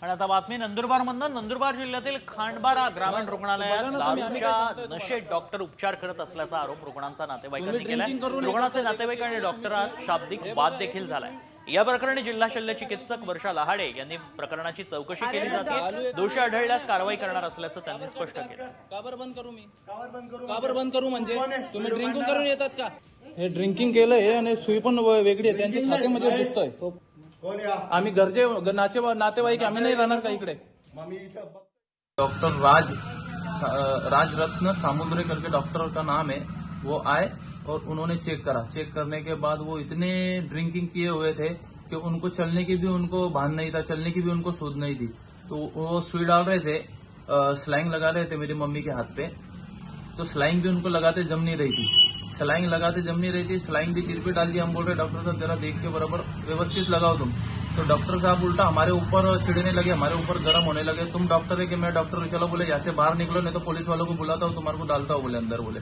आणि आता बातमी नंदुरबारमधून. नंदुरबार जिल्ह्यातील खांडबारा ग्रामीण रुग्णालयात दारूच्या नशेत डॉक्टर उपचार करत असल्याचा आरोप रुग्णांचा नातेवाईकांनी केलाय. रुग्णाचे नातेवाईक आणि डॉक्टरात शाब्दिक वाद देखील झालाय. या प्रकरणी जिल्हा शल्य चिकित्सक वर्षा लहाडे यांनी प्रकरणाची चौकशी केली जाते. दोषी आढळल्यास कारवाई करणार असल्याचं त्यांनी स्पष्ट केलं. का बरं बंद करू म्हणजे तुम्ही ड्रिंकिंग करून येतात का? हे ड्रिंकिंग केलंय आणि सुई पण वेगळी आहे. त्यांच्या छातीमध्ये दुखतोय. आम्ही घरचे नातेवाईक आम्ही नहीं रहना का इकडे. डॉक्टर राज रत्न सामुद्रे करके डॉक्टर का नाम है. वो आए और उन्होंने चेक करा. चेक करने के बाद वो इतने ड्रिंकिंग किए हुए थे कि उनको चलने की भी उनको भान नहीं था, चलने की भी उनको सूझ नहीं थी. तो वो सुई डाल रहे थे, स्लाइंग लगा रहे थे मेरी मम्मी के हाथ पे. तो स्लाइंग भी उनको लगाते जम नहीं रही थी. स्लाइंग लगाते जम नहीं रही थी. स्लाइंग भी सिर पे डाल दी. हम बोल रहे डॉक्टर साहब जरा देख के बराबर व्यवस्थित लगाओ तुम. तो डॉक्टर साहब उल्टा हमारे ऊपर चिढ़ने लगे, हमारे ऊपर गर्म होने लगे. तुम डॉक्टर है कि मैं डॉक्टर हूं, चलो बोले यहाँ से बाहर निकलो नहीं तो पुलिस वालों को बुलाता हूँ, तुम्हारे को डालता हूँ बोले अंदर बोले.